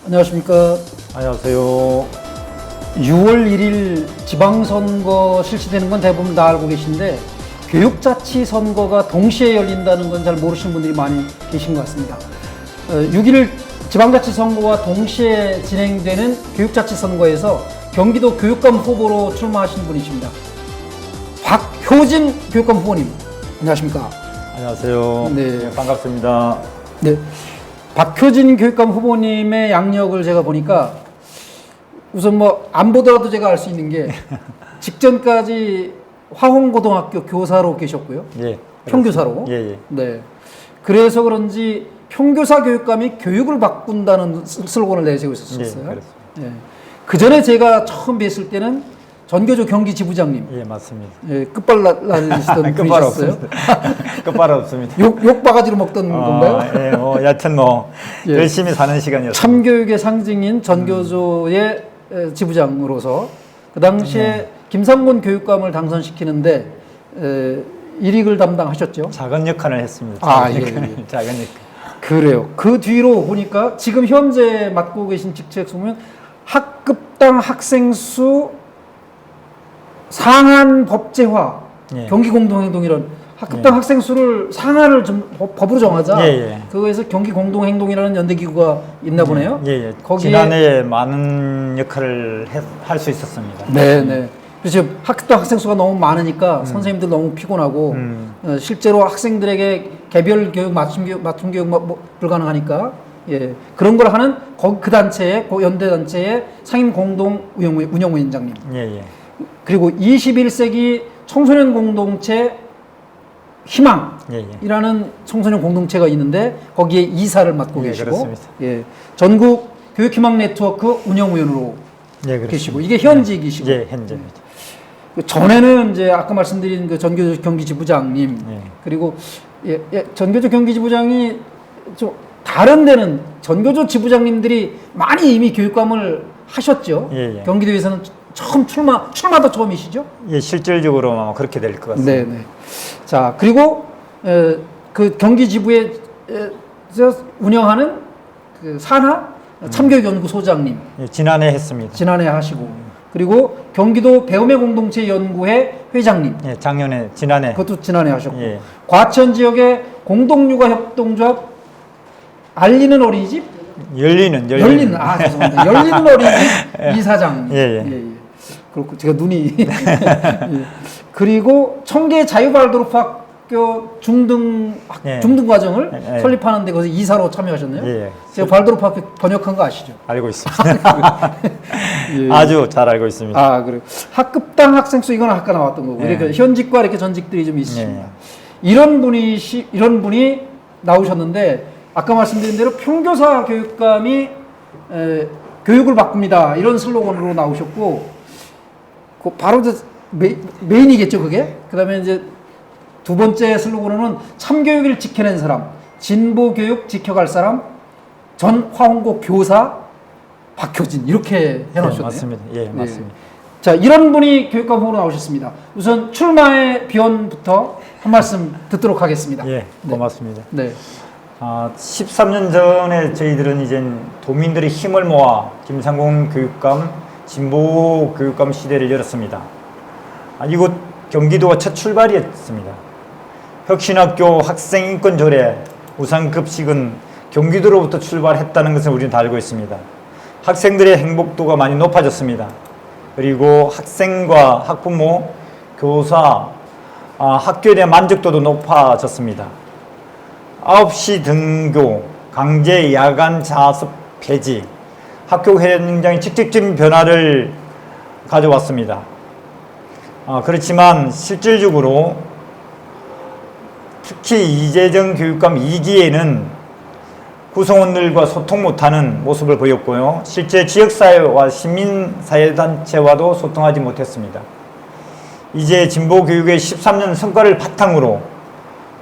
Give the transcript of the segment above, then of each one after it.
안녕하십니까. 안녕하세요. 6월 1일 지방선거 실시되는 건 대부분 다 알고 계신데 교육자치선거가 동시에 열린다는 건 잘 모르시는 분들이 많이 계신 것 같습니다. 6일 지방자치선거와 동시에 진행되는 교육자치선거에서 경기도 교육감 후보로 출마하신 분이십니다. 박효진 교육감 후보님, 안녕하십니까? 안녕하세요. 네. 반갑습니다. 네. 박효진 교육감 후보님의 양력을 제가 보니까 우선 뭐 안 보더라도 제가 알 수 있는 게 직전까지 화홍고등학교 교사로 계셨고요. 예. 평교사로. 예. 네. 그래서 그런지 평교사 교육감이 교육을 바꾼다는 슬로건을 내세우고 있었어요. 그렇습니다. 예. 그 전에 제가 처음 뵀을 때는 전교조 경기지부장님. 예, 맞습니다. 예, 끝발 날리시던 끝발 분이셨어요. 없습니다. 끝발 없습니다. 욕 바가지로 먹던 건가요? 예, 여튼 예. 열심히 사는 시간이었습니다. 참교육의 상징인 전교조의 지부장으로서 그 당시에 김상곤 교육감을 당선시키는데 일익을 담당하셨죠. 작은 역할을 했습니다. 아, 작은 예, 역할. 예. 작은 역할. 그래요. 그 뒤로 보니까 지금 현재 맡고 계신 직책 보면 학급당 학생 수 상한 법제화, 예. 경기 공동행동 이런 학급당 학생 수를 상한을 좀 법으로 정하자. 예. 그거에서 경기 공동행동이라는 연대 기구가 있나 보네요. 예. 거기에- 지난해에 많은 역할을 할 수 있었습니다. 네. 그래서 학급당 학생 수가 너무 많으니까 선생님들 너무 피곤하고 실제로 학생들에게 개별 교육, 맞춤 교육 불가능하니까 예 그런 걸 하는 그 단체의 그 연대 단체의 상임 공동 운영위원장님. 예. 그리고 21세기 청소년 공동체 희망이라는 청소년 공동체가 있는데 거기에 이사를 맡고 예, 계시고 그렇습니다. 예 전국 교육희망 네트워크 운영위원으로 예, 그렇습니다. 계시고 이게 현직이시고 예, 현재입니다. 그 전에는 이제 아까 말씀드린 그 전교조 경기지부장님 예. 그리고 전교조 경기지부장이 좀 다른 데는 전교조 지부장님들이 많이 이미 교육감을 하셨죠. 예. 경기도에서는 처음 출마도 처음이시죠? 예, 실질적으로 아마 그렇게 될 것 같습니다. 네. 자 그리고 그 경기지부에서 운영하는 그 산하 참교육연구소장님 예, 지난해 했습니다. 지난해 하시고 그리고 경기도 배움의 공동체 연구회 회장님 예, 지난해. 그것도 지난해 하셨고 예. 과천 지역의 공동육아 협동조합 알리는 어린이집 열리는 죄송합니다. 열리는 어린이집 이사장. 예. 그렇고 제가 눈이 예. 그리고 청계 자유발도르프학교 중등 과정을 예. 설립하는데 거기서 이사로 참여하셨네요. 예. 제가 발도르프학교 번역한 거 아시죠? 알고 있습니다. 예. 아주 잘 알고 있습니다. 아 그래요. 학급당 학생 수 이건 아까 나왔던 거고 예. 그러니까 현직과 이렇게 전직들이 좀 있으십니다. 예. 이런 분이 나오셨는데 아까 말씀드린 대로 평교사 교육감이 교육을 바꿉니다 이런 슬로건으로 나오셨고 그 바로 메인이겠죠 그게. 그다음에 이제 두 번째 슬로건은 참교육을 지켜낸 사람, 진보 교육 지켜갈 사람, 전 화홍고 교사 박효진 이렇게 해놓으셨네요. 맞습니다. 예, 맞습니다. 자 이런 분이 교육감 후보로 나오셨습니다. 우선 출마의 비원부터 한 말씀 듣도록 하겠습니다. 예, 고맙습니다. 네. 13년 전에 저희들은 이제 도민들의 힘을 모아 김상곤 교육감, 진보 교육감 시대를 열었습니다. 이곳 경기도가 첫 출발이었습니다. 혁신학교 학생인권 조례, 우상급식은 경기도로부터 출발했다는 것을 우리는 다 알고 있습니다. 학생들의 행복도가 많이 높아졌습니다. 그리고 학생과 학부모, 교사, 학교에 대한 만족도도 높아졌습니다. 9시 등교, 강제 야간 자습 폐지, 학교 현장의 직접적인 변화를 가져왔습니다. 그렇지만 실질적으로 특히 이재정 교육감 2기에는 구성원들과 소통 못하는 모습을 보였고요. 실제 지역사회와 시민사회단체와도 소통하지 못했습니다. 이제 진보교육의 13년 성과를 바탕으로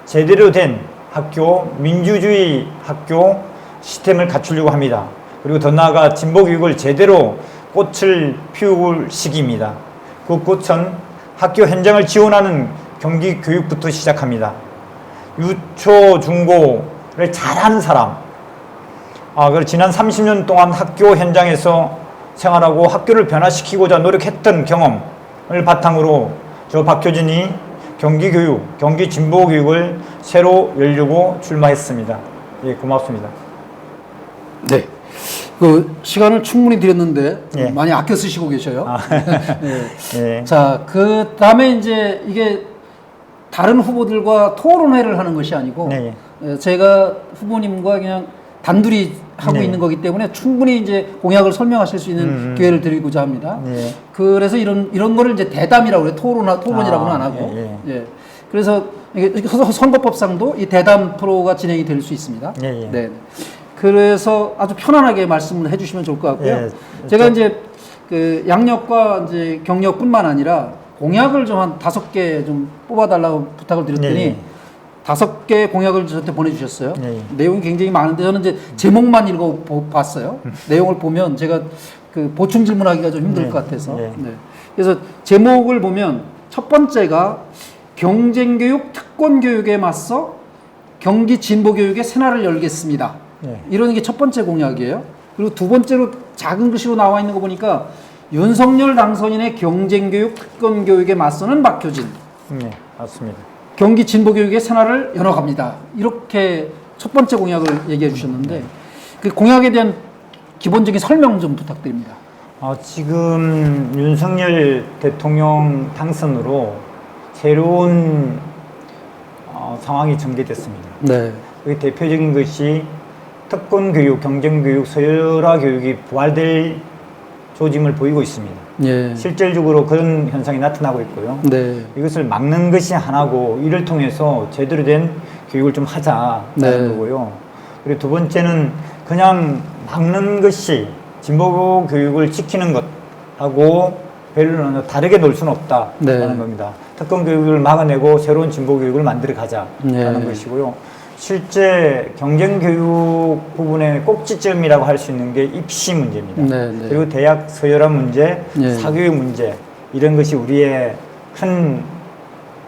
제대로 된 학교, 민주주의 학교 시스템을 갖추려고 합니다. 그리고 더 나아가 진보교육을 제대로 꽃을 피울 시기입니다. 그 꽃은 학교 현장을 지원하는 경기교육부터 시작합니다. 유초, 중고를 잘하는 사람, 그리고 지난 30년 동안 학교 현장에서 생활하고 학교를 변화시키고자 노력했던 경험을 바탕으로 저 박효진이 경기교육, 경기진보교육을 새로 열려고 출마했습니다. 예, 고맙습니다. 네. 그 시간을 충분히 드렸는데 예. 많이 아껴 쓰시고 계셔요. 네. 예. 자, 그 다음에 이제 이게 다른 후보들과 토론회를 하는 것이 아니고 네, 제가 후보님과 그냥 단둘이 하고 네. 있는 거기 때문에 충분히 이제 공약을 설명하실 수 있는 기회를 드리고자 합니다. 네. 그래서 이런 거를 이제 대담이라고 그래요. 토론이라고는 안 하고. 예. 그래서 이게 선거법상도 이 대담 프로가 진행이 될 수 있습니다. 예, 예. 네. 그래서 아주 편안하게 말씀을 해주시면 좋을 것 같고요. 예, 제가 이제 그 양력과 이제 경력뿐만 아니라 공약을 좀 한 5개 좀 뽑아달라고 부탁을 드렸더니 예, 예. 5개 공약을 저한테 보내주셨어요. 예, 예. 내용이 굉장히 많은데 저는 이제 제목만 읽어봤어요. 내용을 보면 제가 그 보충 질문하기가 좀 힘들 예, 것 같아서. 예. 네. 그래서 제목을 보면 첫 번째가 경쟁교육, 특권교육에 맞서 경기진보교육의 새날을 열겠습니다. 예. 이런 게 첫 번째 공약이에요. 그리고 두 번째로 작은 글씨로 나와 있는 거 보니까 윤석열 당선인의 경쟁교육, 특권교육에 맞서는 박효진. 네, 맞습니다. 경기 진보교육의 새날을 열어갑니다. 이렇게 첫 번째 공약을 얘기해 주셨는데 그 공약에 대한 기본적인 설명 좀 부탁드립니다. 지금 윤석열 대통령 당선으로 새로운 상황이 전개됐습니다. 네. 그 대표적인 것이 특권교육, 경쟁교육, 서열화교육이 부활될 조짐을 보이고 있습니다. 예. 실질적으로 그런 현상이 나타나고 있고요. 네. 이것을 막는 것이 하나고 이를 통해서 제대로 된 교육을 좀 하자는 네. 거고요. 그리고 두 번째는 그냥 막는 것이 진보 교육을 지키는 것하고 별로 다르게 놀 수는 없다라는 네. 겁니다. 특권 교육을 막아내고 새로운 진보 교육을 만들어 가자라는 네. 것이고요. 실제 경쟁 교육 부분의 꼭지점이라고 할 수 있는 게 입시 문제입니다. 네, 네. 그리고 대학 서열화 문제, 네. 사교육 문제 이런 것이 우리의 큰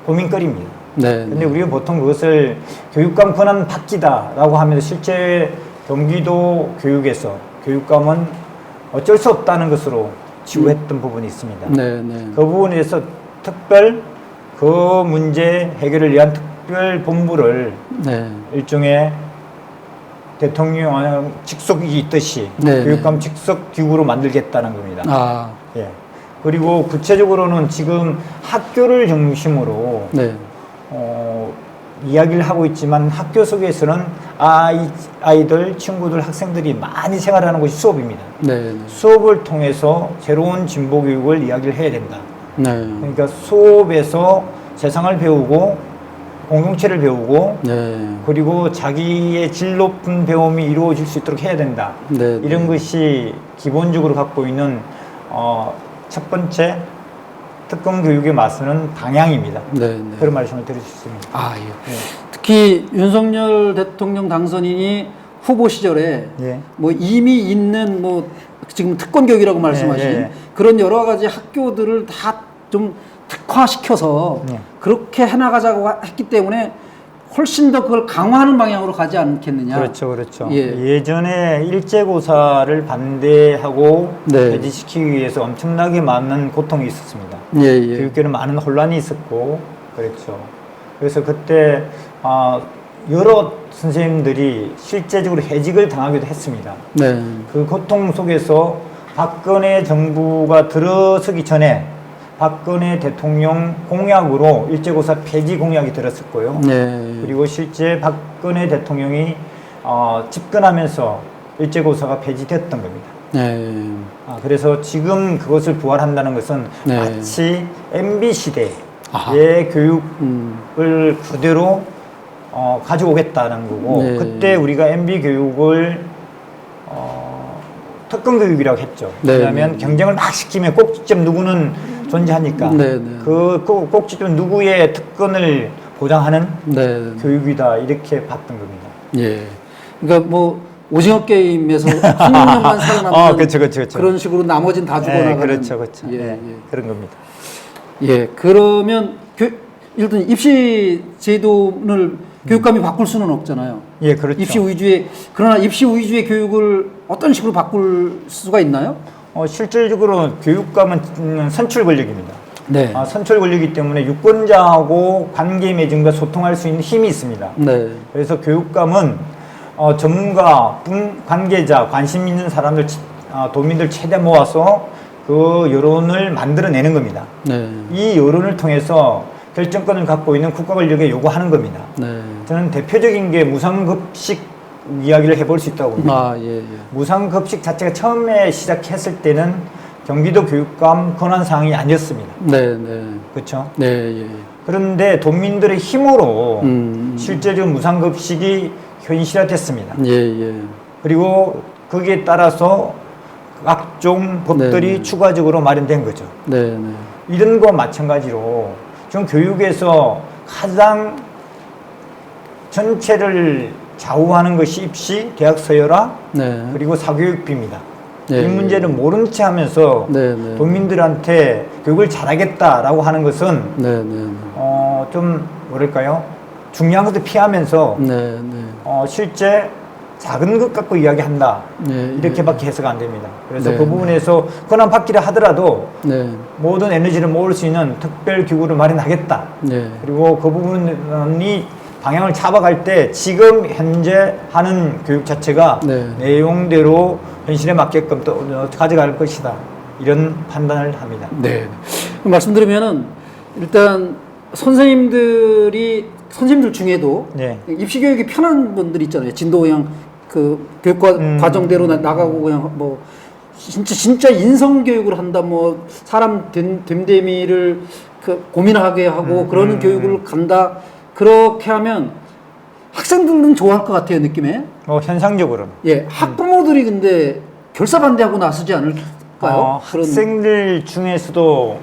고민거리입니다. 네. 근데 우리가 보통 그것을 교육감 권한 바뀌다라고 하면서 실제 경기도 교육에서 교육감은 어쩔 수 없다는 것으로 지우했던 부분이 있습니다. 네. 네. 그 부분에 대해서 특별 그 문제 해결을 위한 특별 본부를 네. 일종의 대통령 직속이 있듯이 네, 교육감 직속 기구로 만들겠다는 겁니다. 아. 예. 그리고 구체적으로는 지금 학교를 중심으로 네. 이야기를 하고 있지만 학교 속에서는 아이들, 친구들, 학생들이 많이 생활하는 것이 수업입니다. 네. 수업을 통해서 새로운 진보 교육을 이야기를 해야 된다. 네. 그러니까 수업에서 세상을 배우고 공동체를 배우고 네. 그리고 자기의 질 높은 배움이 이루어질 수 있도록 해야 된다. 네. 이런 것이 기본적으로 갖고 있는 첫 번째 특권 교육에 맞서는 방향입니다. 네. 네. 그런 말씀을 드릴 수 있습니다. 아, 예. 예. 특히 윤석열 대통령 당선인이 후보 시절에 예. 뭐 이미 있는 뭐 지금 특권 교육이라고 말씀하신 예. 그런 여러 가지 학교들을 다 좀 특화시켜서 예. 그렇게 해나가자고 했기 때문에 훨씬 더 그걸 강화하는 방향으로 가지 않겠느냐. 그렇죠, 그렇죠. 예. 예전에 일제고사를 반대하고 네. 배제시키기 위해서 엄청나게 많은 고통이 있었습니다. 예, 예. 교육계는 많은 혼란이 있었고 그랬죠. 그래서 그때 여러 선생님들이 실제적으로 해직을 당하기도 했습니다. 네. 그 고통 속에서 박근혜 정부가 들어서기 전에 박근혜 대통령 공약으로 일제고사 폐지 공약이 들었었고요. 네. 그리고 실제 박근혜 대통령이 집권하면서 일제고사가 폐지됐던 겁니다. 네. 그래서 지금 그것을 부활한다는 것은 네. 마치 MB 시대의 아하. 교육을 그대로 가져오겠다는 거고 네. 그때 우리가 MB 교육을 특권 교육이라고 했죠. 네. 왜냐하면 경쟁을 막 시키면 꼭지점 누구는 존재하니까 네, 네. 그 꼭지점 누구의 특권을 보장하는 네. 교육이다 이렇게 봤던 겁니다. 예. 그러니까 뭐 오징어 게임에서 한 명만 살아남는 그렇죠. 그런 식으로 나머지는 다 죽어나가는. 그렇죠. 예, 예, 예. 그런 겁니다. 예. 그러면 일단 입시 제도를 교육감이 바꿀 수는 없잖아요. 예, 그렇죠. 그러나 입시 위주의 교육을 어떤 식으로 바꿀 수가 있나요? 실질적으로 교육감은 선출 권력입니다. 네. 선출 권력이기 때문에 유권자하고 관계 맺음과 소통할 수 있는 힘이 있습니다. 네. 그래서 교육감은 전문가, 관계자, 관심 있는 사람들, 도민들 최대 모아서 그 여론을 만들어내는 겁니다. 네. 이 여론을 통해서 결정권을 갖고 있는 국가 권력에 요구하는 겁니다. 네. 저는 대표적인 게 무상급식 이야기를 해볼 수 있다고 봅니다. 예. 무상급식 자체가 처음에 시작했을 때는 경기도 교육감 권한사항이 아니었습니다. 네. 그렇죠? 네. 예. 그런데 도민들의 힘으로 실제로 무상급식이 현실화됐습니다. 예. 그리고 거기에 따라서 각종 법들이 네. 추가적으로 마련된 거죠. 네. 이런 거와 마찬가지로 지금 교육에서 가장 전체를 좌우하는 것이 입시, 대학 서열화, 네. 그리고 사교육비입니다. 네. 이 문제는 모른 채 하면서 네. 도민들한테 교육을 잘하겠다라고 하는 것은 네. 좀 뭐랄까요? 중요한 것도 피하면서 네. 실제 작은 것 갖고 이야기한다. 네. 이렇게밖에 해서가 안 됩니다. 그래서 네. 그 부분에서 권한 받기를 하더라도 네. 모든 에너지를 모을 수 있는 특별 기구를 마련하겠다. 네. 그리고 그 부분이 방향을 잡아갈 때 지금 현재 하는 교육 자체가 네. 내용대로 현실에 맞게끔 또 가져갈 것이다. 이런 판단을 합니다. 네. 말씀드리면은 일단 선생님들 중에도 네. 입시 교육이 편한 분들 있잖아요. 진도양 그 교육 과정대로 나가고 그냥 뭐 진짜 인성 교육을 한다 뭐 사람 됨됨이를 그 고민하게 하고 그러는 교육을 간다. 그렇게 하면 학생들은 좋아할 것 같아요, 느낌에. 현상적으로는. 예, 학부모들이 근데 결사반대하고 나서지 않을까요? 학생들 중에서도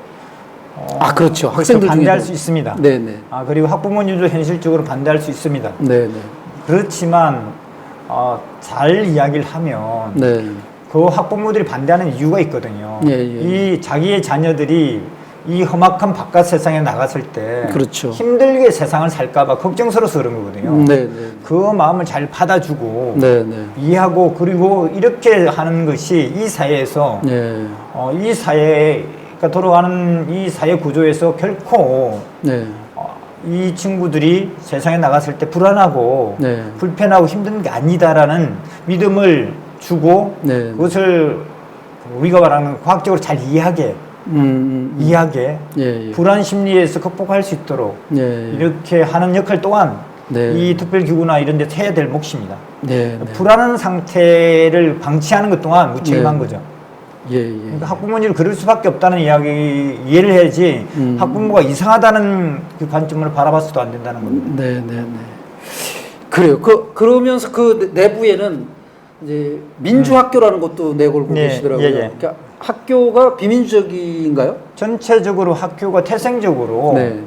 그렇죠. 학생들 반대할 중에도. 수 있습니다. 네네. 그리고 학부모님도 현실적으로 반대할 수 있습니다. 네네. 그렇지만 잘 이야기를 하면 네. 그 학부모들이 반대하는 이유가 있거든요. 예. 이 자기의 자녀들이 이 험악한 바깥 세상에 나갔을 때 그렇죠. 힘들게 세상을 살까봐 걱정스러워서 그런 거거든요. 네네. 그 마음을 잘 받아주고 네네. 이해하고 그리고 이렇게 하는 것이 이 사회에서 네. 이 사회가 돌아가는 이 사회 구조에서 결코 네. 이 친구들이 세상에 나갔을 때 불안하고 네. 불편하고 힘든 게 아니다라는 믿음을 주고 네. 그것을 우리가 말하는 과학적으로 잘 이해하게 예. 불안 심리에서 극복할 수 있도록 예. 이렇게 하는 역할 또한 네. 이 특별기구나 이런 데 해야 될 몫입니다. 네. 불안한 상태를 방치하는 것 또한 무책임한 거죠. 예. 그러니까 학부모님은 그럴 수밖에 없다는 이해를 해야지 학부모가 이상하다는 그 관점으로 바라봤어도 안 된다는 겁니다. 네. 그래요. 그러면서 그 내부에는 이제 민주학교라는 것도 내걸고 네, 계시더라고요. 예. 그러니까 학교가 비민주적인가요? 전체적으로 학교가 태생적으로 네.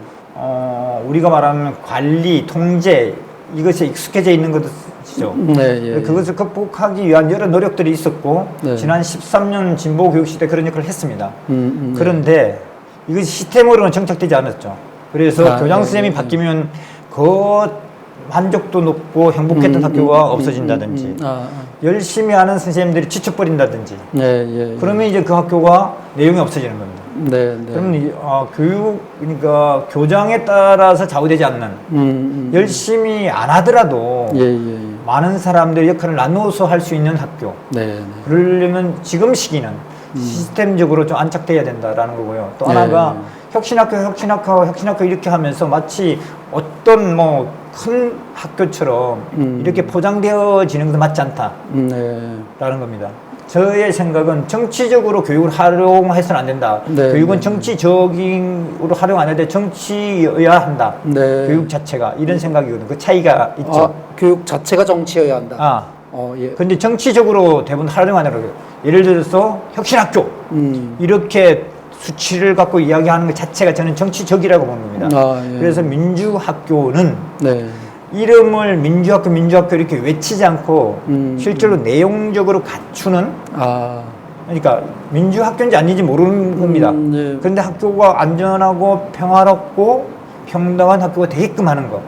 우리가 말하는 관리, 통제 이것에 익숙해져 있는 것이죠. 네. 그것을 극복하기 위한 여러 노력들이 있었고 네. 지난 13년 진보 교육 시대 그런 역할을 했습니다. 네. 그런데 이것이 시스템으로는 정착되지 않았죠. 그래서 교장 선생님이 바뀌면 그 만족도 높고 행복했던 학교가 없어진다든지 열심히 하는 선생님들이 지쳐버린다든지 그러면 이제 그 학교가 내용이 없어지는 겁니다. 그러면 그러니까 교장에 따라서 좌우되지 않는 열심히 안 하더라도 많은 사람들의 역할을 나누어서 할 수 있는 학교. 그러려면 지금 시기는 시스템적으로 좀 안착돼야 된다라는 거고요. 또 하나가 혁신학교 이렇게 하면서 마치 어떤 뭐 큰 학교처럼 이렇게 포장되어지는 것은 맞지 않다라는 겁니다. 저의 생각은 정치적으로 교육을 활용해서는 안 된다. 교육은 정치적으로 활용 안 해야 돼. 정치여야 한다. 교육 자체가 이런 생각이거든요. 그 차이가 있죠. 교육 자체가 정치여야 한다. 근데 정치적으로 대부분 활용 안 하더라고요. 예를 들어서 혁신학교 이렇게 수치를 갖고 이야기하는 것 자체가 저는 정치적이라고 보는 겁니다. 그래서 민주학교는 이름을 민주학교 이렇게 외치지 않고 실제로 내용적으로 갖추는 그러니까 민주학교인지 아닌지 모르는 겁니다. 그런데 학교가 안전하고 평화롭고 평등한 학교가 되게끔 하는 거.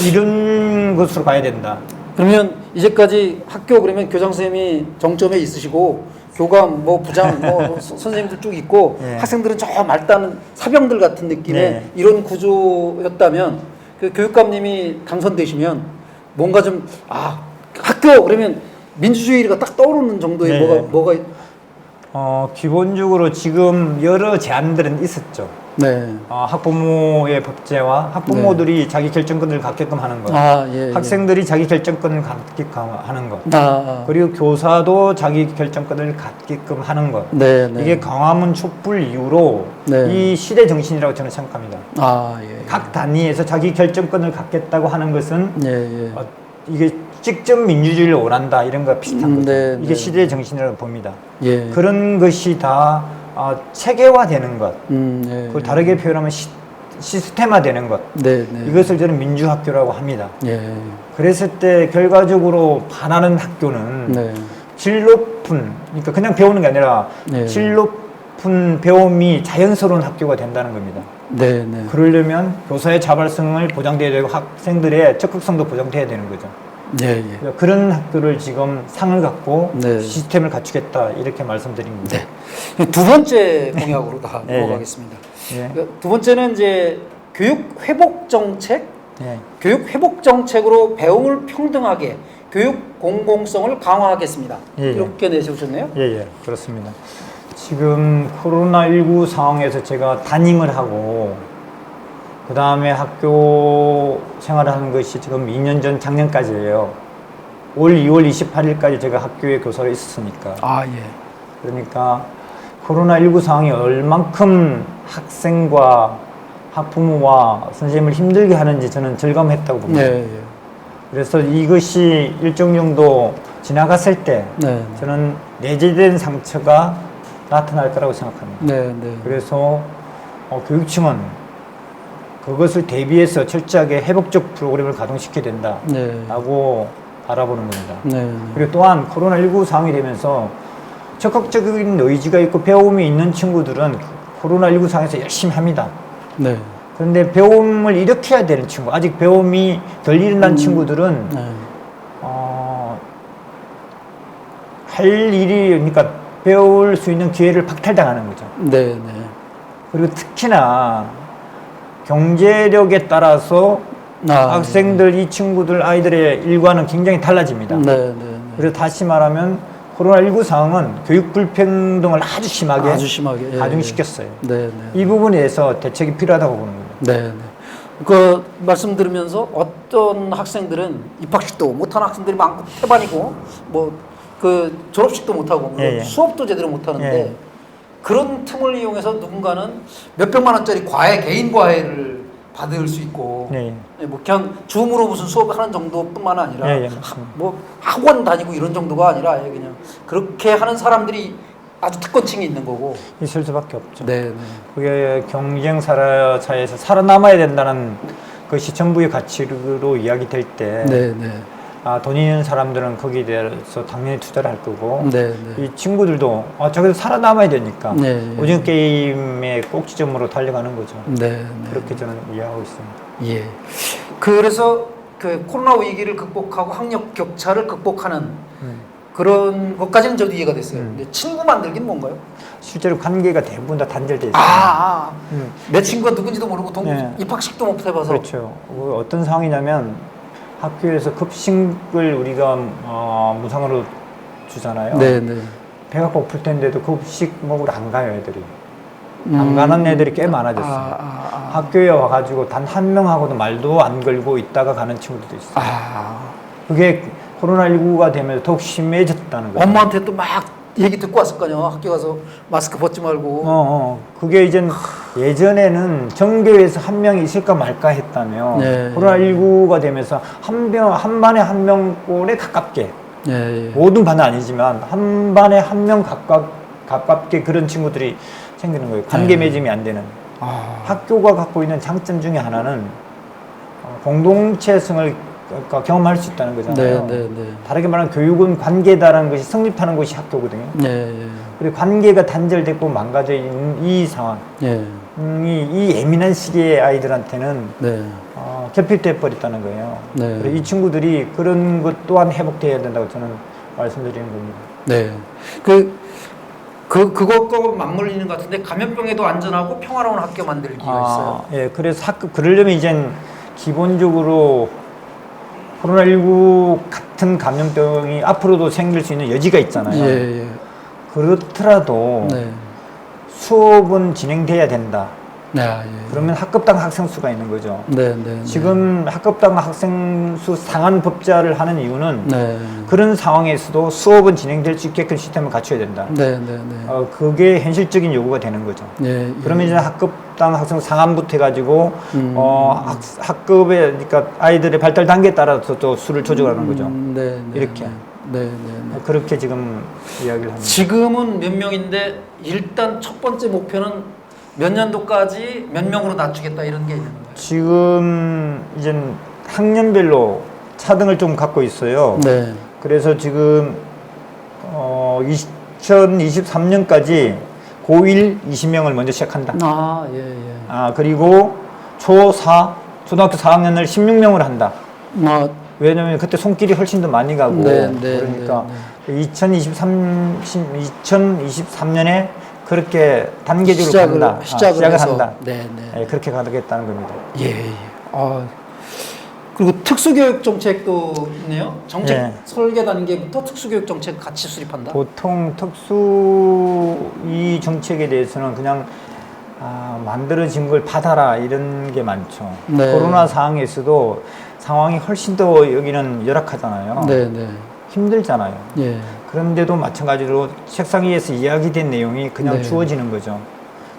이런 것으로 가야 된다. 그러면 이제까지 학교 그러면 교장 선생님이 정점에 있으시고 교감 뭐 부장 뭐 선생님들 쭉 있고 네. 학생들은 저 말단 사병들 같은 느낌의 네. 이런 구조였다면 그 교육감님이 당선되시면 뭔가 좀 학교 그러면 민주주의가 딱 떠오르는 정도의 네. 뭐가 기본적으로 지금 여러 제안들은 있었죠. 네. 학부모의 법제화, 학부모들이 자기 결정권을 갖게끔 하는 것, 예, 학생들이 자기 결정권을 갖게끔 하는 것, 예. 그리고 교사도 자기 결정권을 갖게끔 하는 것. 네, 네. 이게 광화문 촛불 이후로 네. 이 시대 정신이라고 저는 생각합니다. 예. 각 단위에서 자기 결정권을 갖겠다고 하는 것은 예. 이게 직접 민주주의를 원한다 이런 거 비슷한 거죠. 네, 이게 네. 시대의 정신이라고 봅니다. 예. 그런 것이 다 체계화되는 것, 예. 그걸 다르게 표현하면 시스템화되는 것. 네, 네. 이것을 저는 민주학교라고 합니다. 예. 그랬을 때 결과적으로 반하는 학교는 네. 질 높은, 그러니까 그냥 배우는 게 아니라 네. 질 높은 배움이 자연스러운 학교가 된다는 겁니다. 네, 네. 그러려면 교사의 자발성을 보장돼야 되고 학생들의 적극성도 보장돼야 되는 거죠. 예, 예. 그러니까 그런 학교를 지금 상을 갖고 네. 시스템을 갖추겠다 이렇게 말씀드립니다. 네. 두 번째 공약으로 다 예, 넘어가겠습니다. 예. 두 번째는 이제 교육 회복 정책, 예. 교육 회복 정책으로 배움을 평등하게 교육 공공성을 강화하겠습니다. 예, 예. 이렇게 내세우셨네요. 예, 그렇습니다. 지금 코로나19 상황에서 제가 담임을 하고 그 다음에 학교 생활을 하는 것이 지금 2년 전 작년까지예요. 올 2월 28일까지 제가 학교에 교사로 있었으니까. 예. 그러니까 코로나19 상황이 얼만큼 학생과 학부모와 선생님을 힘들게 하는지 저는 절감했다고 봅니다. 네, 예. 그래서 이것이 일정 정도 지나갔을 때 네. 저는 내재된 상처가 나타날 거라고 생각합니다. 네, 네. 그래서 교육청은 그것을 대비해서 철저하게 회복적 프로그램을 가동시켜야 된다라고 바라보는 겁니다. 네. 그리고 또한 코로나19 상황이 되면서 적극적인 의지가 있고 배움이 있는 친구들은 코로나19 상황에서 열심히 합니다. 네. 그런데 배움을 일으켜야 되는 친구, 아직 배움이 덜 일어난 친구들은 네. 할 일이, 그러니까 배울 수 있는 기회를 박탈당하는 거죠. 네, 네. 그리고 특히나 경제력에 따라서 학생들, 이 친구들, 아이들의 일과는 굉장히 달라집니다. 네, 네, 네. 그래서 다시 말하면 코로나19 상황은 교육 불평등을 아주 심하게 가중시켰어요. 네, 네. 이 부분에 대해서 대책이 필요하다고 보는 겁니다. 네, 네. 그 말씀 들으면서 어떤 학생들은 입학식도 못하는 학생들이 많고 태반이고 뭐 그 졸업식도 못하고 예, 예. 수업도 제대로 못하는데 예. 그런 틈을 이용해서 누군가는 몇백만 원짜리 과외 개인 과외를 받을 수 있고 예, 예. 뭐 그냥 줌으로 무슨 수업을 하는 정도뿐만 아니라 예, 예, 맞습니다. 뭐 학원 다니고 이런 정도가 아니라 아예 그냥 그렇게 하는 사람들이 아주 특권층이 있는 거고 있을 수밖에 없죠. 네, 네. 그게 경쟁 사회에서 살아남아야 된다는 것이 정부의 가치로 이야기될 때 네, 네. 돈 있는 사람들은 거기에 대해서 당연히 투자를 할 거고 네, 네. 이 친구들도 저기서 살아남아야 되니까 네, 오징어 게임의 꼭지점으로 달려가는 거죠. 네, 네. 그렇게 저는 이해하고 있습니다. 예. 그래서 그 코로나 위기를 극복하고 학력 격차를 극복하는 그런 것까지는 저도 이해가 됐어요. 근데 친구 만들긴 뭔가요? 실제로 관계가 대부분 다 단절돼 있어요. 내 친구가 누군지도 모르고 네. 입학식도 못 해봐서. 그렇죠. 어떤 상황이냐면 학교에서 급식을 우리가 무상으로 주잖아요. 네, 네. 배가 고플 텐데도 급식 먹으러 안 가요, 애들이. 안 가는 애들이 꽤 많아졌어요. 학교에 와가지고 단 한 명하고도 말도 안 걸고 있다가 가는 친구들도 있어요. 그게 코로나19가 되면서 더욱 심해졌다는 거예요. 엄마한테 또 막 얘기 듣고 왔을 거 아니야. 학교 가서 마스크 벗지 말고. 그게 이제 예전에는 전교에서 한 명이 있을까 말까 했다며 네. 코로나19가 되면서 한 반에 한 명꼴에 가깝게 예. 모든 반은 아니지만 한 반에 한 명 가깝게 그런 친구들이 생기는 거예요. 관계 맺음이 안 되는. 학교가 갖고 있는 장점 중에 하나는 공동체성을 경험할 수 있다는 거잖아요. 네, 네, 네. 다르게 말하면 교육은 관계다라는 것이 성립하는 것이 학교거든요. 네. 그리고 관계가 단절되고 망가져 있는 이 상황, 예. 이 예민한 시기의 아이들한테는 네. 결핍돼 버렸다는 거예요. 네. 그래서 이 친구들이 그런 것 또한 회복돼야 된다고 저는 말씀드리는 겁니다. 네. 그것과 맞물리는 것 같은데 감염병에도 안전하고 평화로운 학교 만들기가 있어요. 예, 그래서 그러려면 이젠 기본적으로 코로나19 같은 감염병이 앞으로도 생길 수 있는 여지가 있잖아요. 예, 예. 그렇더라도 네. 수업은 진행돼야 된다. 네, 예. 그러면 학급당 학생 수가 있는 거죠. 네, 네. 지금 학급당 학생 수 상한 법제화를 하는 이유는 네. 그런 상황에서도 수업은 진행될 수 있게끔 시스템을 갖춰야 된다. 네, 네, 네. 그게 현실적인 요구가 되는 거죠. 예, 그러면 예. 이제 학급당 학생 상한부터 해가지고 학급의 그러니까 아이들의 발달 단계에 따라서 또 수를 조절하는 거죠. 네, 네, 이렇게. 네, 네, 네. 그렇게 지금 이야기를 합니다. 지금은 몇 명인데 일단 첫 번째 목표는 몇 년도까지 몇 명으로 낮추겠다 이런 게 있는 거예요. 지금 이제 학년별로 차등을 좀 갖고 있어요. 네. 그래서 지금 2023년까지 고1 20명을 먼저 시작한다. 예, 예. 그리고 초등학교 4학년을 16명을 한다. 왜냐면 그때 손길이 훨씬 더 많이 가고 네, 네, 그러니까 네, 2023년에 그렇게 단계적으로 간다. 시작을 해서. 한다. 네, 네. 예, 그렇게 가겠다는 겁니다. 예, 예. 그리고 특수교육 정책도 있네요. 정책 예. 설계 단계부터 특수교육 정책 같이 수립한다. 보통 이 정책에 대해서는 그냥 만들어진 걸 받아라 이런 게 많죠. 네. 코로나 상황에서도 상황이 훨씬 더 여기는 열악하잖아요. 네, 네. 힘들잖아요. 예. 그런데도 마찬가지로 책상 위에서 이야기된 내용이 그냥 네. 주어지는 거죠.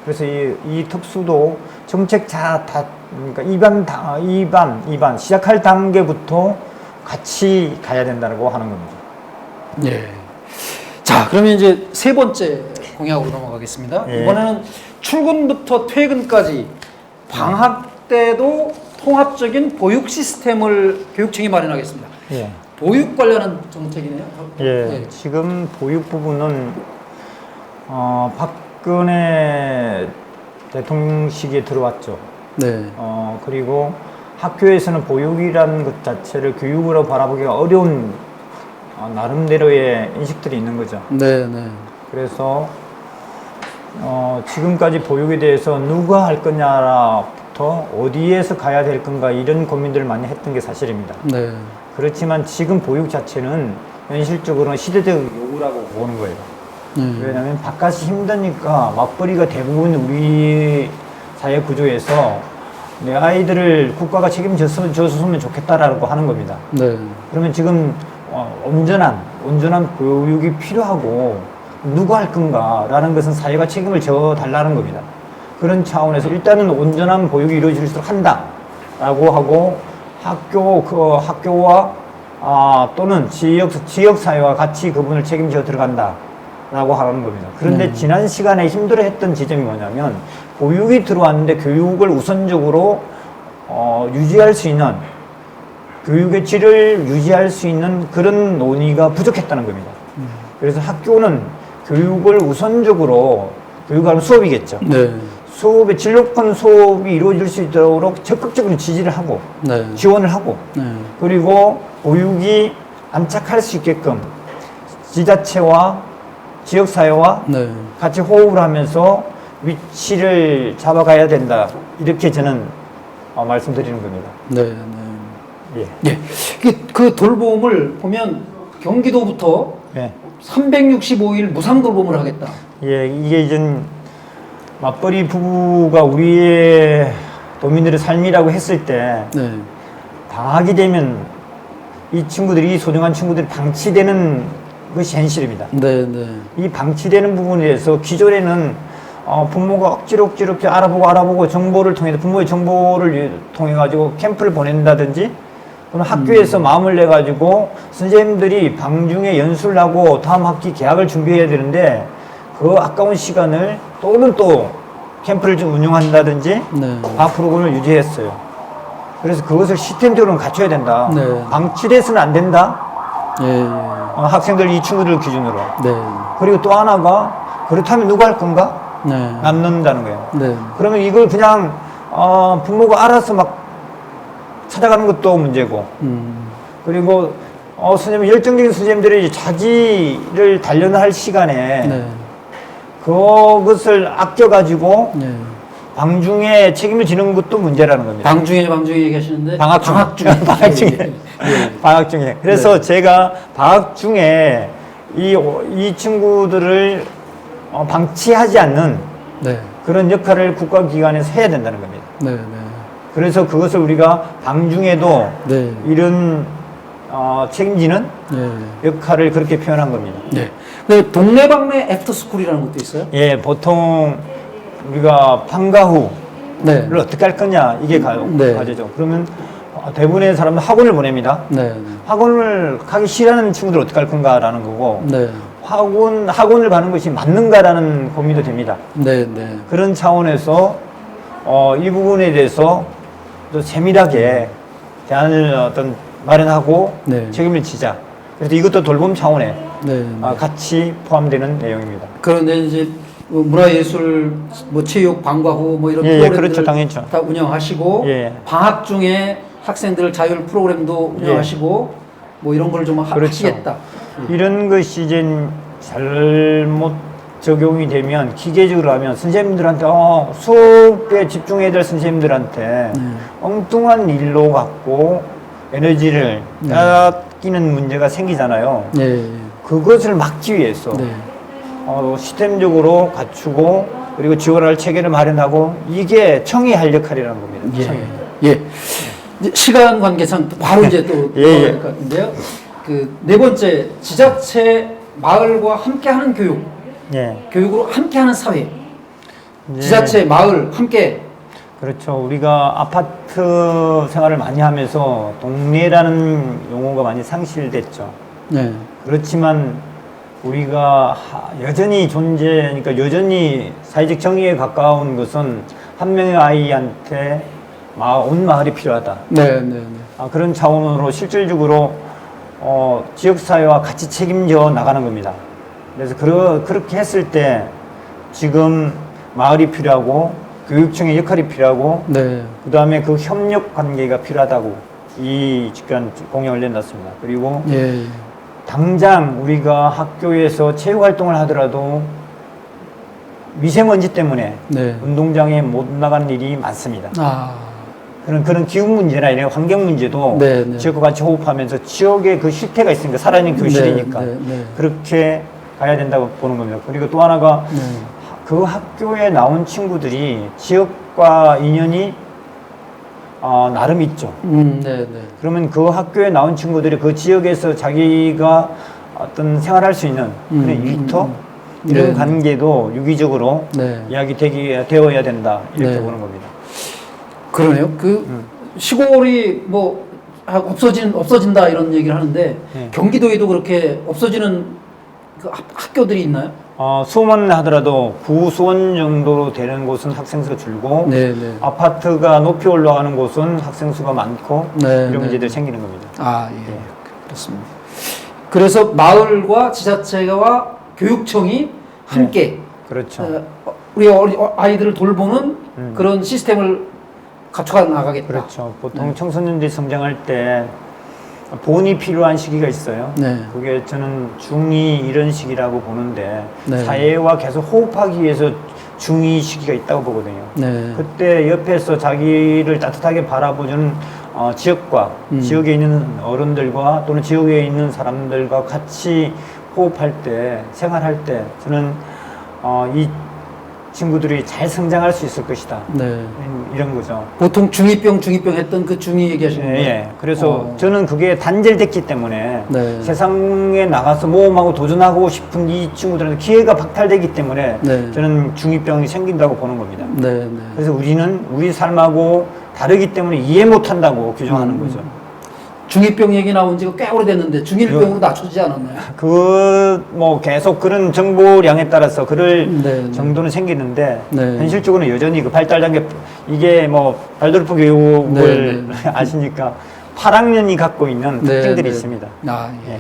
그래서 이 특수도 정책 그러니까 입안 시작할 단계부터 같이 가야 된다고 하는 겁니다. 예. 자, 그러면 이제 세 번째 공약으로 넘어가겠습니다. 예. 이번에는 출근부터 퇴근까지 방학 때도 통합적인 보육 시스템을 교육청이 마련하겠습니다. 예. 보육 관련한 정책이네요. 예. 지금 보육 부분은 박근혜 대통령 시기에 들어왔죠. 네. 그리고 학교에서는 보육이라는 것 자체를 교육으로 바라보기가 어려운 나름대로의 인식들이 있는 거죠. 네, 네. 그래서 지금까지 보육에 대해서 누가 할 거냐부터 어디에서 가야 될 건가 이런 고민들을 많이 했던 게 사실입니다. 네. 그렇지만 지금 보육 자체는 현실적으로는 시대적 요구라고 보는 거예요. 왜냐하면 바깥이 힘드니까 맞벌이가 대부분 우리 사회 구조에서 내 아이들을 국가가 책임졌으면 좋겠다라고 하는 겁니다. 네. 그러면 지금 온전한 보육이 필요하고 누가 할 건가라는 것은 사회가 책임을 져달라는 겁니다. 그런 차원에서 일단은 온전한 보육이 이루어질 수 있도록 한다라고 하고 학교와 또는 지역사회와 같이 그분을 책임져 들어간다라고 하는 겁니다. 그런데 지난 시간에 힘들어했던 지점이 뭐냐면 보육이 들어왔는데 교육을 우선적으로 유지할 수 있는 교육의 질을 유지할 수 있는 그런 논의가 부족했다는 겁니다. 그래서 학교는 교육을 우선적으로 교육하는 수업이겠죠. 네. 수업의 질 높은 수업이 이루어질 수 있도록 적극적으로 지지를 하고 네. 지원을 하고 네. 그리고 보육이 안착할 수 있게끔 지자체와 지역사회와 네. 같이 호흡을 하면서 위치를 잡아가야 된다. 이렇게 저는 말씀드리는 겁니다. 네. 네. 예. 예. 그 돌봄을 보면 경기도부터 예. 365일 무상 돌봄을 하겠다. 예, 이게 이제 맞벌이 부부가 우리의 도민들의 삶이라고 했을 때 네. 방학이 되면 이 소중한 친구들이 방치되는 것이 현실입니다. 네, 네. 이 방치되는 부분에 대해서 기존에는 부모가 억지로 알아보고 정보를 통해서 부모의 정보를 통해 가지고 캠프를 보낸다든지 또는 학교에서 마음을 내 가지고 선생님들이 방중에 연수를 하고 다음 학기 개학을 준비해야 되는데 그 아까운 시간을 또는 또 캠프를 좀 운영한다든지 네. 방학 프로그램을 유지했어요. 그래서 그것을 시스템적으로 갖춰야 된다. 네. 방치돼서는 안 된다. 예, 예. 학생들 이 친구들을 기준으로. 네. 그리고 또 하나가 그렇다면 누가 할 건가? 네. 남는다는 거예요. 네. 그러면 이걸 그냥 부모가 알아서 막 찾아가는 것도 문제고, 그리고 선생님, 열정적인 선생님들이 자기를 단련할 시간에 네. 그것을 아껴가지고 네. 방중에 책임을 지는 것도 문제라는 겁니다. 방중에 계시는데 방학 중에. 방학 중에. 예. 방학 중에. 그래서 제가 방학 중에 이 친구들을 방치하지 않는 네. 그런 역할을 국가기관에서 해야 된다는 겁니다. 네. 네. 그래서 그것을 우리가 방중에도 네. 이런 책임지는 네. 역할을 그렇게 표현한 겁니다. 네. 그 동네방네 애프터스쿨이라는 것도 있어요? 예, 보통 우리가 방과 후를 네. 어떻게 할 거냐 이게 네. 과제죠. 그러면 대부분의 사람은 학원을 보냅니다. 네. 학원을 가기 싫어하는 친구들 어떻게 할 건가라는 거고, 네. 학원을 가는 것이 맞는가라는 고민도 됩니다. 네. 네. 그런 차원에서 이 부분에 대해서 또 세밀하게 대안을 마련하고 네. 책임을 지자. 그래서 이것도 돌봄 차원에 네. 같이 포함되는 내용입니다. 그런데 이제 문화예술, 체육, 방과 후 이런 예, 프로그램들 그렇죠, 당연죠. 다 운영하시고 예. 방학 중에 학생들 자율 프로그램도 운영하시고 이런 걸 좀 그렇죠. 하시겠다. 이런 것이 이제 잘못 적용이 되면 기계적으로 하면 선생님들한테 수업에 집중해야 될 선생님들한테 엉뚱한 일로 갖고 에너지를 아끼는 문제가 생기잖아요. 네. 그것을 막기 위해서 네. 시스템적으로 갖추고 그리고 지원할 체계를 마련하고 이게 청이 할 역할이라는 겁니다. 청이. 예. 이제 시간 관계상 바로 이제 또 예, 들어가야 예. 될 것 같은데요. 그 네 번째, 지자체 마을과 함께하는 교육, 예. 교육으로 함께하는 사회. 예. 지자체 마을 함께. 그렇죠. 우리가 아파트 생활을 많이 하면서 동네라는 용어가 많이 상실됐죠. 네. 그렇지만 우리가 여전히 그러니까 여전히 사회적 정의에 가까운 것은 한 명의 아이한테 온 마을이 필요하다. 네. 네. 네. 그런 차원으로 실질적으로 지역사회와 같이 책임져 나가는 겁니다. 그래서 그렇게 했을 때 지금 마을이 필요하고 교육청의 역할이 필요하고 네. 그 다음에 그 협력 관계가 필요하다고 이 직관 공약을 내놨습니다. 그리고 예. 당장 우리가 학교에서 체육활동을 하더라도 미세먼지 때문에 네. 운동장에 못 나가는 일이 많습니다. 그런 기후 문제나 이런 환경 문제도 네, 네. 지역과 같이 호흡하면서 지역에 그 실태가 있으니까 살아있는 교실이니까 네, 네. 그렇게 가야 된다고 보는 겁니다. 그리고 또 하나가 네. 그 학교에 나온 친구들이 지역과 인연이 나름 있죠. 네. 네. 그러면 그 학교에 나온 친구들이 그 지역에서 자기가 어떤 생활할 수 있는 그런 일터 이런 네. 관계도 유기적으로 네. 되어야 된다 이렇게 네. 보는 겁니다. 그러네요. 시골이 없어진다 이런 얘기를 하는데 네. 경기도에도 그렇게 없어지는 그 학교들이 있나요? 수업만 하더라도 구수원 정도로 되는 곳은 학생 수가 줄고 네, 네. 아파트가 높이 올라가는 곳은 학생 수가 많고 네, 이런 네. 문제들이 생기는 겁니다. 예. 그렇습니다. 그래서 마을과 지자체와 교육청이 함께 그렇죠. 우리 아이들을 돌보는 그런 시스템을 갖춰 나가겠다. 그렇죠. 보통 청소년들이 성장할 때 본이 필요한 시기가 있어요. 네. 그게 저는 중2 이런 시기라고 보는데 네. 사회와 계속 호흡하기 위해서 중2 시기가 있다고 보거든요. 네. 그때 옆에서 자기를 따뜻하게 바라보는 지역과 지역에 있는 어른들과 또는 지역에 있는 사람들과 같이 호흡할 때 생활할 때 저는 이 친구들이 잘 성장할 수 있을 것이다. 네. 이런 거죠. 보통 중2병 했던 그 중2 얘기하시는 거예요? 예. 그래서 저는 그게 단절됐기 때문에 네. 세상에 나가서 모험하고 도전하고 싶은 이 친구들한테 기회가 박탈되기 때문에 네. 저는 중2병이 생긴다고 보는 겁니다. 네. 네. 그래서 우리는 우리 삶하고 다르기 때문에 이해 못한다고 규정하는 거죠. 중2병 얘기 나온 지가 꽤 오래됐는데 중1병으로 낮춰지지 않았나요? 계속 그런 정보량에 따라서 그럴 네, 정도는 생기는데, 네. 현실적으로는 여전히 그 발달 단계, 이게 발도르프 교육을 네, 아시니까 8학년이 갖고 있는 네, 특징들이 네. 있습니다. 예.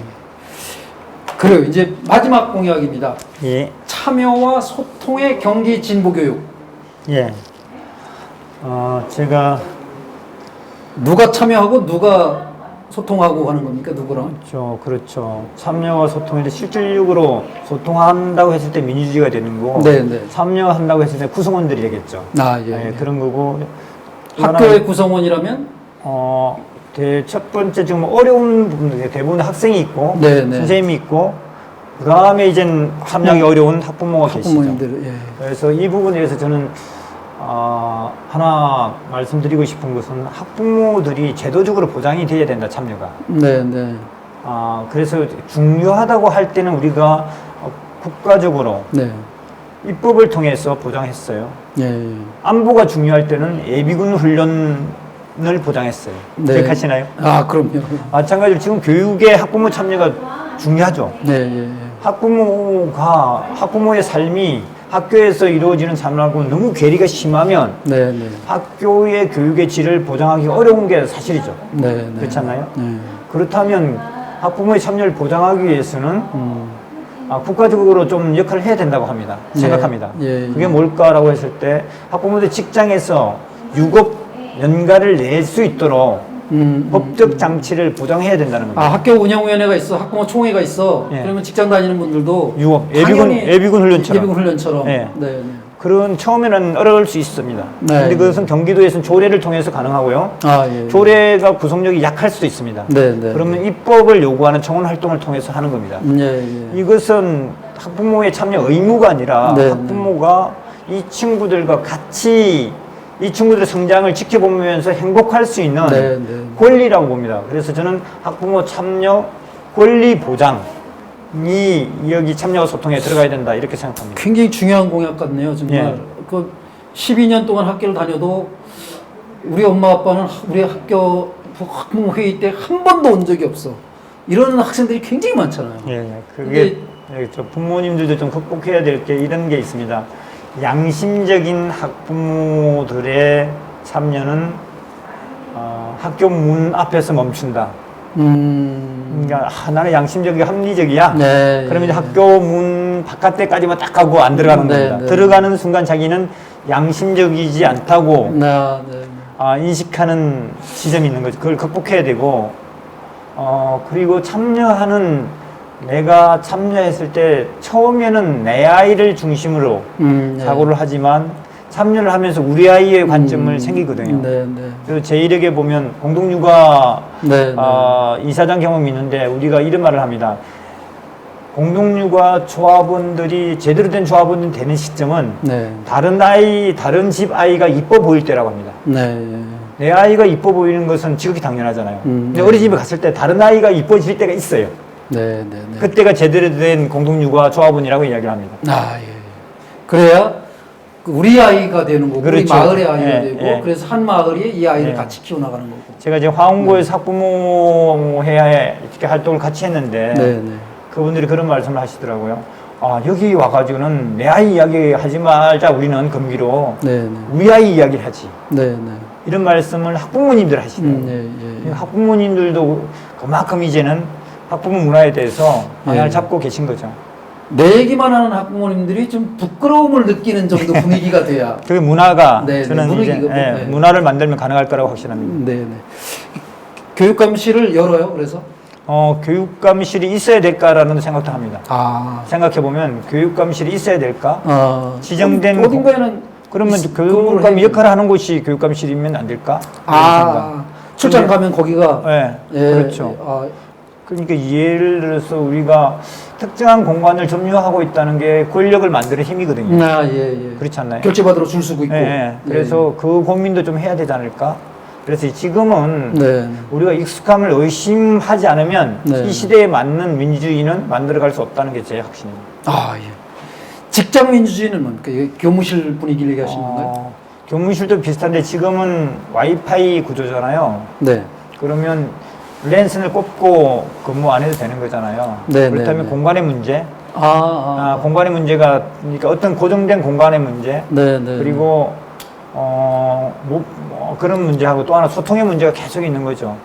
그래요. 이제 마지막 공약입니다. 예. 참여와 소통의 경기 진보 교육. 예. 제가 누가 참여하고 누가 소통하고 하는 겁니까? 누구랑? 그렇죠. 참여와 소통인데 실질적으로 소통한다고 했을 때 민주주의가 되는 거고, 네. 참여한다고 했을 때 구성원들이 되겠죠. 아, 예. 네, 그런 거고. 학교의 구성원이라면? 첫 번째 지금 어려운 부분들 대부분 학생이 있고, 네. 선생님이 있고, 그 다음에 이제 참여하기 어려운 학부모가 계시죠. 학부모님들, 예. 그래서 이 부분에 대해서 저는 하나 말씀드리고 싶은 것은 학부모들이 제도적으로 보장이 돼야 된다, 참여가. 네. 그래서 중요하다고 할 때는 우리가 국가적으로 네. 입법을 통해서 보장했어요. 예. 안보가 중요할 때는 예비군 훈련을 보장했어요. 네. 기억하시나요? 아, 그럼요. 마찬가지로 지금 교육에 학부모 참여가 중요하죠. 네. 학부모의 삶이 학교에서 이루어지는 삶하고 너무 괴리가 심하면 네. 학교의 교육의 질을 보장하기 어려운 게 사실이죠. 네. 그렇지 않나요? 네. 그렇다면 학부모의 참여를 보장하기 위해서는 국가적으로 좀 역할을 해야 된다고 합니다. 생각합니다. 예. 그게 뭘까라고 했을 때 학부모들 직장에서 유급 연가를 낼 수 있도록 법적 장치를 보장해야 된다는 겁니다. 아, 학교 운영위원회가 있어, 학부모 총회가 있어. 예. 그러면 직장 다니는 분들도 예비군 훈련처럼. 예비군 훈련처럼. 예. 네. 그런 처음에는 어려울 수 있습니다. 네. 근데 그것은 경기도에서는 조례를 통해서 가능하고요. 아, 예. 조례가 구성력이 약할 수도 있습니다. 네. 그러면 입법을 요구하는 청원 활동을 통해서 하는 겁니다. 예. 이것은 학부모의 참여 의무가 아니라 네. 학부모가 이 친구들과 같이 이 친구들의 성장을 지켜보면서 행복할 수 있는 네. 권리라고 봅니다. 그래서 저는 학부모 참여 권리 보장이 여기 참여와 소통에 들어가야 된다 이렇게 생각합니다. 굉장히 중요한 공약 같네요, 정말. 예. 그 12년 동안 학교를 다녀도 우리 엄마 아빠는 우리 학교 학부모 회의 때 한 번도 온 적이 없어. 이런 학생들이 굉장히 많잖아요. 그게 저 부모님들도 좀 극복해야 될 게 이런 게 있습니다. 양심적인 학부모들의 참여는 학교 문 앞에서 멈춘다. 그러니까 나는 양심적이고 합리적이야. 네. 그러면 이제 학교 문 바깥에까지만 딱 가고 안 들어가는 겁니다. 들어가는 순간 자기는 양심적이지 않다고 인식하는 지점이 있는 거죠. 그걸 극복해야 되고 그리고 내가 참여했을 때 처음에는 내 아이를 중심으로 사고를 하지만 참여를 하면서 우리 아이의 관점을 생기거든요. 그래서 제1에게 보면 공동육아 이사장 경험이 있는데 우리가 이런 말을 합니다. 공동육아 조합원들이 제대로 된 조합원이 되는 시점은 다른 집 아이가 이뻐 보일 때라고 합니다. 내 아이가 이뻐 보이는 것은 지극히 당연하잖아요. 근데 어린이집에 갔을 때 다른 아이가 이뻐질 때가 있어요. 그때가 제대로 된 공동육아 조합원이라고 이야기를 합니다. 그래야 우리 아이가 되는 거고, 그렇죠. 우리 마을의 아이가 되고, 그래서 한 마을이 이 아이를 같이 키워나가는 거고. 제가 이제 화원고에서 학부모회에 이렇게 활동을 같이 했는데 그분들이 그런 말씀을 하시더라고요. 여기 와가지고는 내 아이 이야기 하지 말자, 우리는 금기로 우리 아이 이야기를 하지. 이런 말씀을 학부모님들 하시더라고요. 학부모님들도 그만큼 이제는 학부모 문화에 대해서 방향을 잡고 계신 거죠. 내 얘기만 하는 학부모님들이 좀 부끄러움을 느끼는 정도 분위기가 돼야. 그 문화가 저는 이제 문화를 만들면 가능할 거라고 확신합니다. 교육감실을 열어요, 그래서? 교육감실이 있어야 될까라는 생각도 합니다. 생각해보면 교육감실이 있어야 될까? 지정된 어딘가에는 그러면 교육감 역할을 하는 곳이 교육감실이면 안 될까? 출장 가면 거기가 그렇죠. 그러니까 예를 들어서 우리가 특정한 공간을 점유하고 있다는 게 권력을 만드는 힘이거든요. 그렇지 않나요? 결제받으러 줄 서고 있고. 그래서 그 고민도 좀 해야 되지 않을까? 그래서 지금은 우리가 익숙함을 의심하지 않으면 이 시대에 맞는 민주주의는 만들어갈 수 없다는 게 제 확신입니다. 직장 민주주의는 뭡니까? 교무실 분위기를 얘기하시는 건가요? 교무실도 비슷한데 지금은 와이파이 구조잖아요. 그러면 랜선을 꼽고 근무 안 해도 되는 거잖아요. 그렇다면 공간의 문제, 공간의 문제가 그러니까 어떤 고정된 공간의 문제, 그리고 그런 문제하고 또 하나 소통의 문제가 계속 있는 거죠.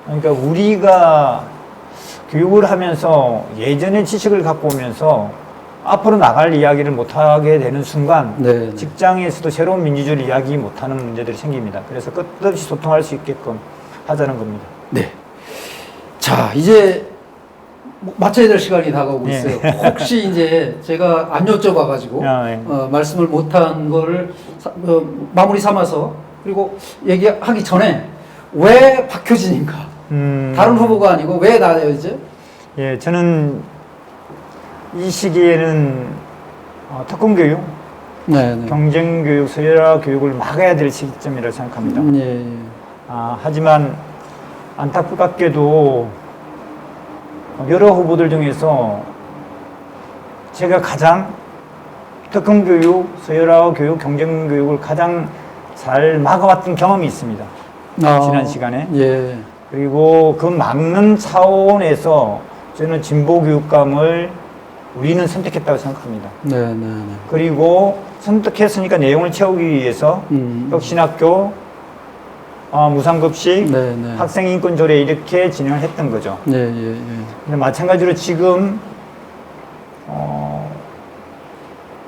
그러니까 우리가 교육을 하면서 예전의 지식을 갖고 오면서 앞으로 나갈 이야기를 못하게 되는 순간 네. 직장에서도 새로운 민주주의를 이야기 못하는 문제들이 생깁니다. 그래서 끝없이 소통할 수 있게끔 하자는 겁니다. 네. 자, 이제 마쳐야 될 시간이 다가오고 예. 있어요. 혹시 이제 제가 안 여쭤봐가지고 예. 말씀을 못한 거를 마무리 삼아서 그리고 얘기하기 전에 왜 박효진인가? 다른 후보가 아니고 왜 나요 이제? 예, 저는 이 시기에는 특권교육, 네, 네. 경쟁교육, 서열화 교육을 막아야 될 시점이라고 생각합니다. 예, 예. 하지만 안타깝게도 여러 후보들 중에서 제가 가장 특권교육, 서열화 교육, 경쟁교육을 가장 잘 막아왔던 경험이 있습니다. 지난 시간에. 예. 그리고 그 막는 차원에서 저는 진보교육감을 우리는 선택했다고 생각합니다. 네, 네, 네. 그리고 선택했으니까 내용을 채우기 위해서 혁신학교, 무상급식, 네, 네. 학생인권 조례 이렇게 진행을 했던 거죠. 예, 예, 예. 근데 마찬가지로 지금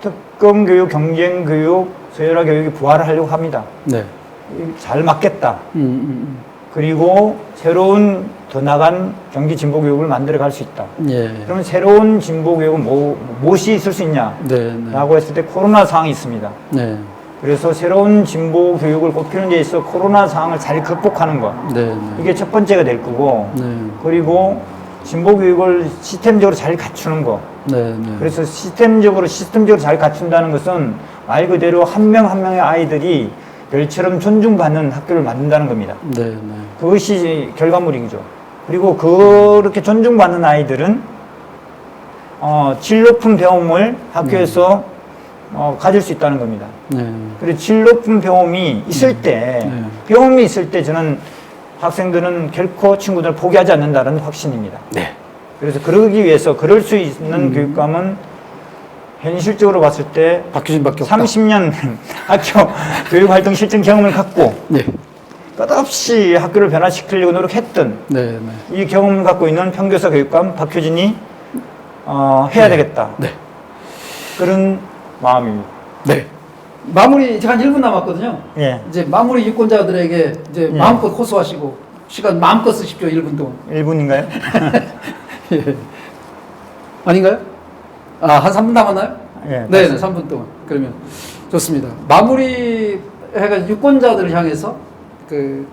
특검교육, 경쟁교육, 서열화 교육이 부활을 하려고 합니다. 네. 잘 맞겠다. 그리고 새로운 더 나간 경기 진보 교육을 만들어 갈 수 있다. 예. 그러면 새로운 진보 교육은 무엇이 있을 수 있냐? 네, 네. 라고 했을 때 코로나 상황이 있습니다. 네. 그래서 새로운 진보 교육을 꼽히는 데 있어 코로나 상황을 잘 극복하는 것. 네, 네. 이게 첫 번째가 될 거고, 네. 그리고 진보 교육을 시스템적으로 잘 갖추는 것. 네, 네. 그래서 시스템적으로 잘 갖춘다는 것은 말 그대로 한 명 한 명의 아이들이 별처럼 존중받는 학교를 만든다는 겁니다. 네, 네. 그것이 결과물이죠. 그리고 그렇게 존중받는 아이들은 질 높은 배움을 학교에서 가질 수 있다는 겁니다. 네. 그리고 질 높은 배움이 있을 때, 배움이 있을 때 저는 학생들은 결코 친구들을 포기하지 않는다는 확신입니다. 네. 그래서 그러기 위해서 그럴 수 있는 교육감은 현실적으로 봤을 때 박효진밖에 없다. 30년 학교 교육활동 실전 경험을 갖고 네. 끝없이 학교를 변화시키려고 노력했던 네, 네. 이 경험을 갖고 있는 평교사 교육감 박효진이 해야 되겠다. 네. 그런 마음입니다. 네. 마무리 제가 한 1분 남았거든요. 예. 이제 마무리 유권자들에게 이제 예. 마음껏 호소하시고 시간 마음껏 쓰십시오. 1분 동안. 1분인가요? 예. 아닌가요? 한 3분 남았나요? 예. 네, 네, 3분 동안. 그러면 좋습니다. 마무리 해가 유권자들을 향해서 그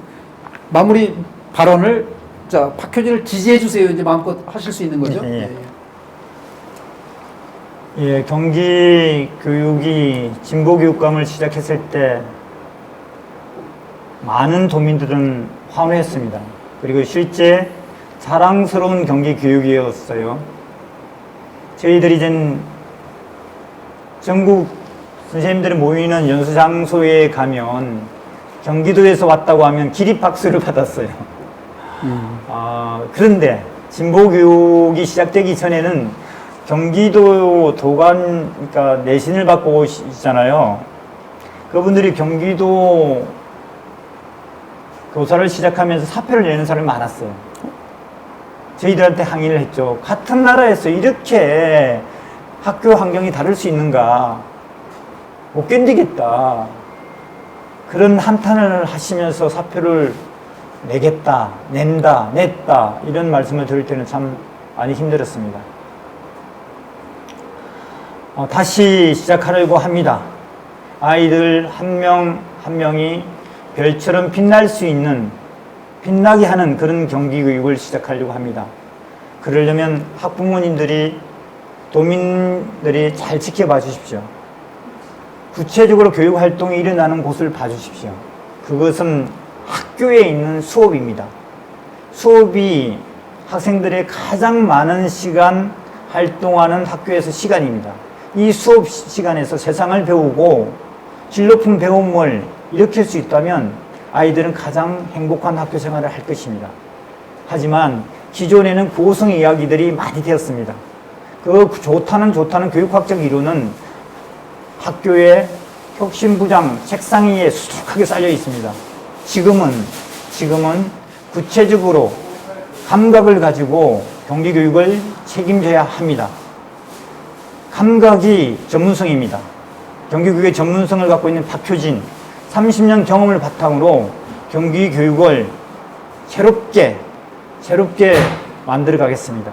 마무리 발언을 자 박효진을 지지해 주세요. 이제 마음껏 하실 수 있는 거죠. 예, 예, 경기 교육이 진보 교육감을 시작했을 때 많은 도민들은 환호했습니다. 그리고 실제 자랑스러운 경기 교육이었어요. 저희들이 이제 전국 선생님들이 모이는 연수 장소에 가면 경기도에서 왔다고 하면 기립박수를 받았어요. 그런데 진보 교육이 시작되기 전에는 경기도 도관, 그러니까 내신을 받고 오시잖아요. 그분들이 경기도 교사를 시작하면서 사표를 내는 사람이 많았어요. 저희들한테 항의를 했죠. 같은 나라에서 이렇게 학교 환경이 다를 수 있는가? 못 견디겠다. 그런 한탄을 하시면서 사표를 내겠다, 냈다, 이런 말씀을 들을 때는 참 많이 힘들었습니다. 다시 시작하려고 합니다. 아이들 한 명 한 명이 별처럼 빛날 수 있는, 빛나게 하는 그런 경기교육을 시작하려고 합니다. 그러려면 학부모님들이, 도민들이 잘 지켜봐 주십시오. 구체적으로 교육활동이 일어나는 곳을 봐주십시오. 그것은 학교에 있는 수업입니다. 수업이 학생들의 가장 많은 시간 활동하는 학교에서 시간입니다. 이 수업 시간에서 세상을 배우고 질 높은 배움을 일으킬 수 있다면 아이들은 가장 행복한 학교 생활을 할 것입니다. 하지만 기존에는 고성 이야기들이 많이 되었습니다. 그 좋다는 교육학적 이론은 학교의 혁신부장 책상 위에 수북하게 쌓여 있습니다. 지금은 구체적으로 감각을 가지고 경기교육을 책임져야 합니다. 감각이 전문성입니다. 경기교육의 전문성을 갖고 있는 박효진, 30년 경험을 바탕으로 경기교육을 새롭게 만들어 가겠습니다.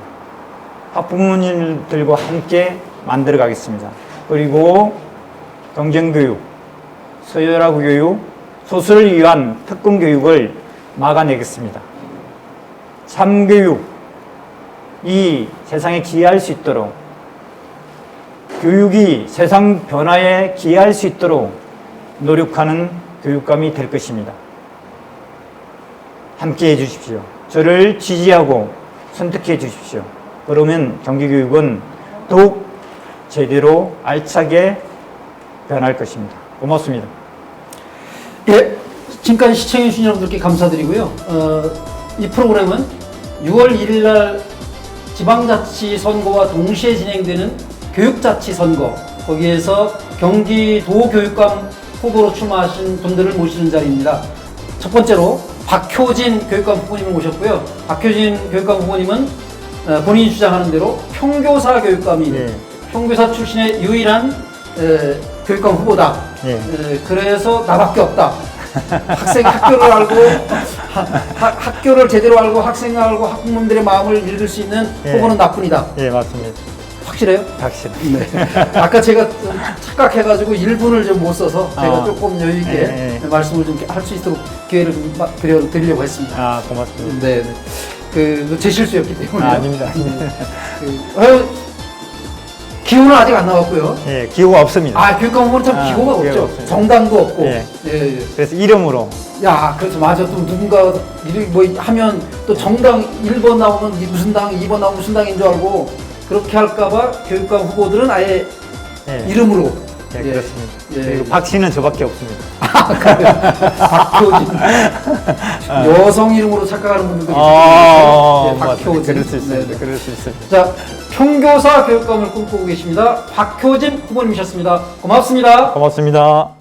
학부모님들과 함께 만들어 가겠습니다. 그리고 경쟁교육, 서열화고 교육, 소수를 위한 특권교육을 막아내겠습니다. 참교육, 이 세상에 기여할 수 있도록, 교육이 세상 변화에 기여할 수 있도록 노력하는 교육감이 될 것입니다. 함께 해주십시오. 저를 지지하고 선택해 주십시오. 그러면 경기교육은 더욱 제대로 알차게 변할 것입니다. 고맙습니다. 예, 지금까지 시청해주신 여러분들께 감사드리고요. 이 프로그램은 6월 1일 날 지방자치 선거와 동시에 진행되는 교육자치 선거, 거기에서 경기도 교육감 후보로 출마하신 분들을 모시는 자리입니다. 첫 번째로 박효진 교육감 후보님을 모셨고요. 박효진 교육감 후보님은 본인이 주장하는 대로 평교사 교육감이 평교사 출신의 유일한 교육감 후보다. 그래서 나밖에 없다. 학교를 알고 학교를 제대로 알고 학생을 알고 학부모님들의 마음을 읽을 수 있는 후보는 나뿐이다. 예, 맞습니다. 확실해요? 확실합니다. 네. 아까 제가 좀 착각해가지고 1분을 좀 못 써서 제가 조금 여유 있게 말씀을 좀 할 수 있도록 기회를 좀 드리려고 했습니다. 아, 고맙습니다. 네, 제 실수였기 때문에. 아닙니다. 기호는 아직 안 나왔고요. 예, 기호가 없습니다. 교육감 후보는 참 기호가 없죠. 없습니다. 정당도 없고. 예. 그래서 이름으로. 그래서 맞아. 또 누군가 뭐 하면 또 정당 1번 나오면 무슨 당, 2번 나오면 무슨 당인 줄 알고 그렇게 할까봐 교육감 후보들은 아예 이름으로. 예, 그렇습니다. 그리고 박 씨는 저밖에 없습니다. 박효진. 여성 이름으로 착각하는 분들도 계세요. 박효진. 그럴 수 있습니다. 네네. 그럴 수 있습니다. 자, 평교사 교육감을 꿈꾸고 계십니다. 박효진 후보님이셨습니다. 고맙습니다. 고맙습니다.